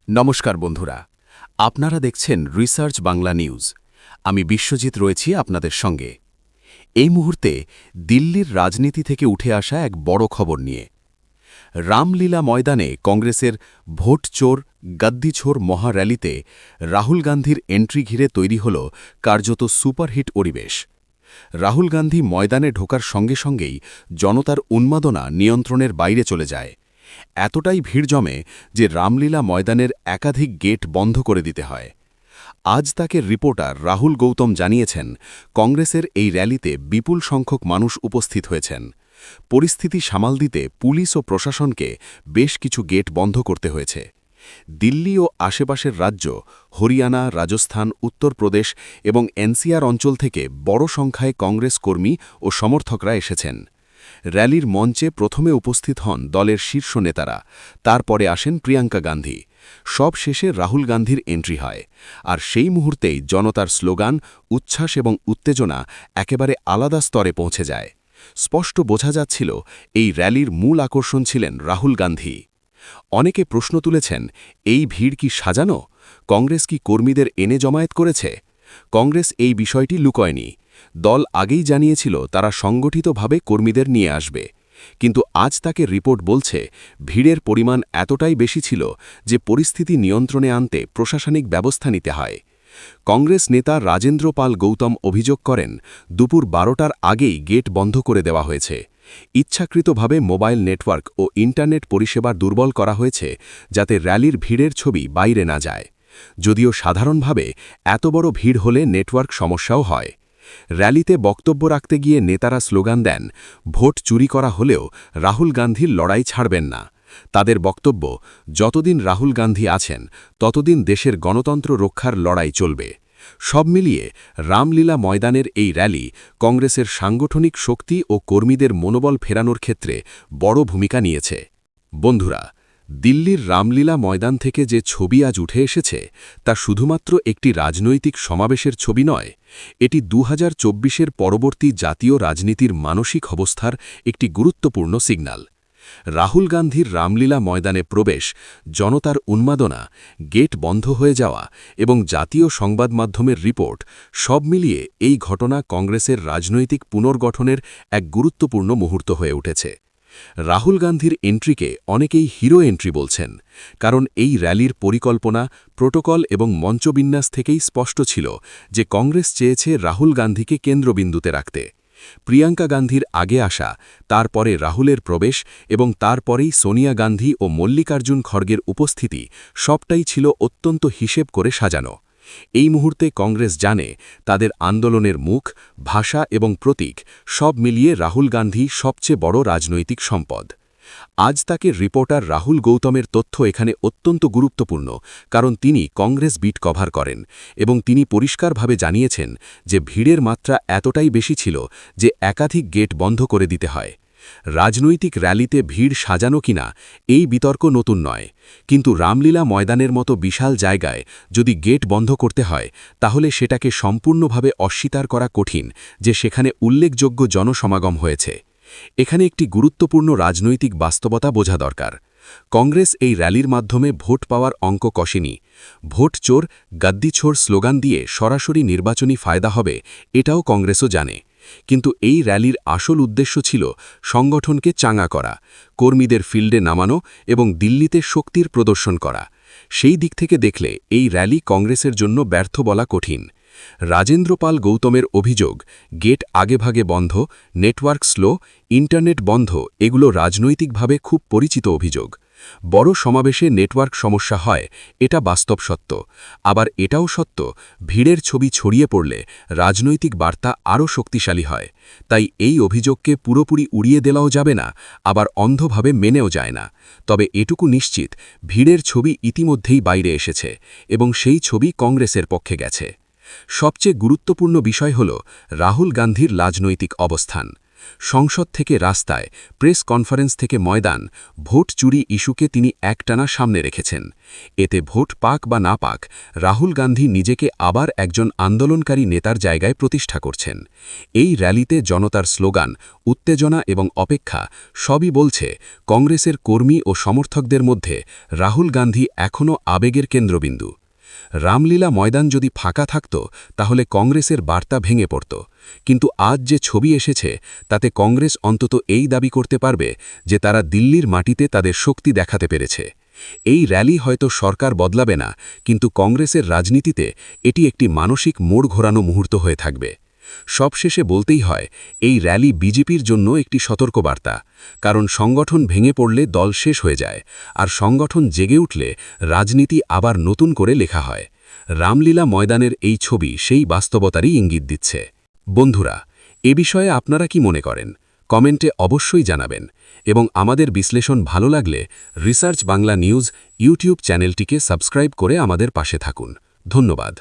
নমস্কার বন্ধুরা, আপনারা দেখছেন রিসার্চ বাংলা নিউজ। আমি বিশ্বজিৎ রয়েছি আপনাদের সঙ্গে। এই মুহূর্তে দিল্লির রাজনীতি থেকে উঠে আসা এক বড় খবর নিয়ে। রামলীলা ময়দানে কংগ্রেসের ভোট চোর গদ্দিছোর মহার্যালিতে রাহুল গান্ধীর এন্ট্রি ঘিরে তৈরি হল কার্যত সুপারহিট পরিবেশ। রাহুল গান্ধী ময়দানে ঢোকার সঙ্গে সঙ্গেই জনতার উন্মাদনা নিয়ন্ত্রণের বাইরে চলে যায়। এতটাই ভিড় জমে যে রামলীলা ময়দানের একাধিক গেট বন্ধ করে দিতে হয়। আজ তাকে রিপোর্টার রাহুল গৌতম জানিয়েছেন, কংগ্রেসের এই র্যালিতে বিপুল সংখ্যক মানুষ উপস্থিত হয়েছেন। পরিস্থিতি সামাল দিতে পুলিশ ও প্রশাসনকে বেশ কিছু গেট বন্ধ করতে হয়েছে। দিল্লি ও আশেপাশের রাজ্য, হরিয়ানা, রাজস্থান, উত্তরপ্রদেশ এবং এনসিআর অঞ্চল থেকে বড় সংখ্যায় কংগ্রেস কর্মী ও সমর্থকরা এসেছেন। র্যালির মঞ্চে প্রথমে উপস্থিত হন দলের শীর্ষ নেতারা, তারপরে আসেন প্রিয়াঙ্কা গান্ধী। সব শেষে রাহুল গান্ধীর এন্ট্রি হয়, আর সেই মুহূর্তেই জনতার স্লোগান, উচ্ছ্বাস এবং উত্তেজনা একেবারে আলাদা স্তরে পৌঁছে যায়। স্পষ্ট বোঝা যাচ্ছিল এই র্যালির মূল আকর্ষণ ছিলেন রাহুল গান্ধী। অনেকে প্রশ্ন তুলেছেন, এই ভিড় কি সাজানো? কংগ্রেস কি কর্মীদের এনে জমায়েত করেছে? কংগ্রেস এই বিষয়টি লুকোয়নি। দল আগেই জানিয়েছিল তারা সংগঠিতভাবে কর্মীদের নিয়ে আসবে। কিন্তু আজ তাকে রিপোর্ট বলছে, ভিড়ের পরিমাণ এতটাই বেশি ছিল যে পরিস্থিতি নিয়ন্ত্রণে আনতে প্রশাসনিক ব্যবস্থা নিতে হয়। কংগ্রেস নেতা রাজেন্দ্র পাল গৌতম অভিযোগ করেন, দুপুর 12টার আগেই গেট বন্ধ করে দেওয়া হয়েছে। ইচ্ছাকৃতভাবে মোবাইল নেটওয়ার্ক ও ইন্টারনেট পরিষেবা দুর্বল করা হয়েছে, যাতে র্যালির ভিড়ের ছবি বাইরে না যায়। যদিও সাধারণভাবে এত বড় ভিড় হলে নেটওয়ার্ক সমস্যাও হয়। র্যালিতে বক্তব্য রাখতে গিয়ে নেতারা স্লোগান দেন, ভোট চুরি করা হলেও রাহুল গান্ধীর লড়াই ছাড়বেন না। তাদের বক্তব্য, যতদিন রাহুল গান্ধী আছেন ততদিন দেশের গণতন্ত্র রক্ষার লড়াই চলবে। সব মিলিয়ে রামলীলা ময়দানের এই র্যালি কংগ্রেসের সাংগঠনিক শক্তি ও কর্মীদের মনোবল ফেরানোর ক্ষেত্রে বড় ভূমিকা নিয়েছে। বন্ধুরা, দিল্লির রামলীলা ময়দান থেকে যে ছবি আজ উঠে এসেছে তা শুধুমাত্র একটি রাজনৈতিক সমাবেশের ছবি নয়, এটি 2024-এর পরবর্তী জাতীয় রাজনীতির মানসিক অবস্থার একটি গুরুত্বপূর্ণ সিগন্যাল। রাহুল গান্ধীর রামলীলা ময়দানে প্রবেশ, জনতার উন্মাদনা, গেট বন্ধ হয়ে যাওয়া এবং জাতীয় সংবাদ মাধ্যমের রিপোর্ট, সব মিলিয়ে এই ঘটনা কংগ্রেসের রাজনৈতিক পুনর্গঠনের এক গুরুত্বপূর্ণ মুহূর্ত হয়ে উঠেছে। রাহুল গান্ধীর এন্ট্রিকে অনেকেই হিরো এন্ট্রি বলছেন, কারণ এই র্যালির পরিকল্পনা, প্রোটোকল এবং মঞ্চবিন্যাস থেকেই স্পষ্ট ছিল যে কংগ্রেস চেয়েছে রাহুল গান্ধীকে কেন্দ্রবিন্দুতে রাখতে। প্রিয়াঙ্কা গান্ধীর আগে আসা, তারপরে রাহুলের প্রবেশ এবং তারপরেই সোনিয়া গান্ধী ও মল্লিকার্জুন খড়গের উপস্থিতি, সবটাই ছিল অত্যন্ত হিসেব করে সাজানো। এই মুহূর্তে কংগ্রেস জানে তাদের আন্দোলনের মুখ, ভাষা এবং প্রতীক সব মিলিয়ে রাহুল গান্ধী সবচেয়ে বড় রাজনৈতিক সম্পদ। আজ তাকে রিপোর্টার রাহুল গৌতমের তথ্য এখানে অত্যন্ত গুরুত্বপূর্ণ, কারণ তিনি কংগ্রেস বিট কভার করেন এবং তিনি পরিষ্কারভাবে জানিয়েছেন যে ভিড়ের মাত্রা এতটাই বেশি ছিল যে একাধিক গেট বন্ধ করে দিতে হয়। রাজনৈতিক র্যালিতে ভিড় সাজানো কিনা এই বিতর্ক নতুন নয়, কিন্তু রামলীলা ময়দানের মতো বিশাল জায়গায় যদি গেট বন্ধ করতে হয়, তাহলে সেটাকে সম্পূর্ণভাবে অস্বীকার করা কঠিন যে সেখানে উল্লেখযোগ্য জনসমাগম হয়েছে। এখানে একটি গুরুত্বপূর্ণ রাজনৈতিক বাস্তবতা বোঝা দরকার। কংগ্রেস এই র্যালির মাধ্যমে ভোট পাওয়ার অঙ্ক কষেনি। ভোট চোর গদ্দিছোর স্লোগান দিয়ে সরাসরি নির্বাচনী ফায়দা হবে, এটাও কংগ্রেসও জানে। কিন্তু এই র্যালির আসল উদ্দেশ্য ছিল সংগঠনকে চাঙা করা, কর্মীদের ফিল্ডে নামানো এবং দিল্লিতে শক্তির প্রদর্শন করা। সেই দিক থেকে দেখলে এই র্যালি কংগ্রেসের জন্য ব্যর্থ বলা কঠিন। রাজেন্দ্র পাল গৌতমের অভিযোগ, গেট আগেভাগে বন্ধ, নেটওয়ার্ক স্লো, ইন্টারনেট বন্ধ, এগুলো রাজনৈতিকভাবে খুব পরিচিত অভিযোগ। বড় সমাবেশে নেটওয়ার্ক সমস্যা হয়, এটা বাস্তব সত্য। আবার এটাও সত্য, ভিড়ের ছবি ছড়িয়ে পড়লে রাজনৈতিক বার্তা আরও শক্তিশালী হয়। তাই এই অভিযোগকে পুরোপুরি উড়িয়ে দেওয়াও যাবে না, আবার অন্ধভাবে মেনেও যায় না। তবে এটুকু নিশ্চিত, ভিড়ের ছবি ইতিমধ্যেই বাইরে এসেছে এবং সেই ছবি কংগ্রেসের পক্ষে গেছে। সবচেয়ে গুরুত্বপূর্ণ বিষয় হল রাহুল গান্ধীর রাজনৈতিক অবস্থান। সংসদ থেকে রাস্তায়, প্রেস কনফারেন্স থেকে ময়দান, ভোট চুরি ইস্যুকে তিনি একটানা সামনে রেখেছেন। এতে ভোট পাক বা না পাক, রাহুল গান্ধী নিজেকে আবার একজন আন্দোলনকারী নেতার জায়গায় প্রতিষ্ঠা করছেন। এই র্যালিতে জনতার স্লোগান, উত্তেজনা এবং অপেক্ষা সবই বলছে কংগ্রেসের কর্মী ও সমর্থকদের মধ্যে রাহুল গান্ধী এখনও আবেগের কেন্দ্রবিন্দু। রামলীলা ময়দান যদি ফাঁকা থাকত তাহলে কংগ্রেসের বার্তা ভেঙে পড়ত, কিন্তু আজ যে ছবি এসেছে তাতে কংগ্রেস অন্তত এই দাবি করতে পারবে যে তারা দিল্লির মাটিতে তাদের শক্তি দেখাতে পেরেছে। এই র্যালি হয়তো সরকার বদলাবে না, কিন্তু কংগ্রেসের রাজনীতিতে এটি একটি মানসিক মোড় ঘোরানো মুহূর্ত হয়ে থাকবে। সবশেষে বলতেই হয়, এই র্যালি বিজেপির জন্য একটি সতর্কবার্তা, কারণ সংগঠন ভেঙে পড়লে দল শেষ হয়ে যায়, আর সংগঠন জেগে উঠলে রাজনীতি আবার নতুন করে লেখা হয়। রামলীলা ময়দানের এই ছবি সেই বাস্তবতারই ইঙ্গিত দিচ্ছে। বন্ধুরা, এ বিষয়ে আপনারা কি মনে করেন কমেন্টে অবশ্যই জানাবেন, এবং আমাদের বিশ্লেষণ ভালো লাগলে রিসার্চ বাংলা নিউজ ইউটিউব চ্যানেলটিকে সাবস্ক্রাইব করে আমাদের পাশে থাকুন। ধন্যবাদ।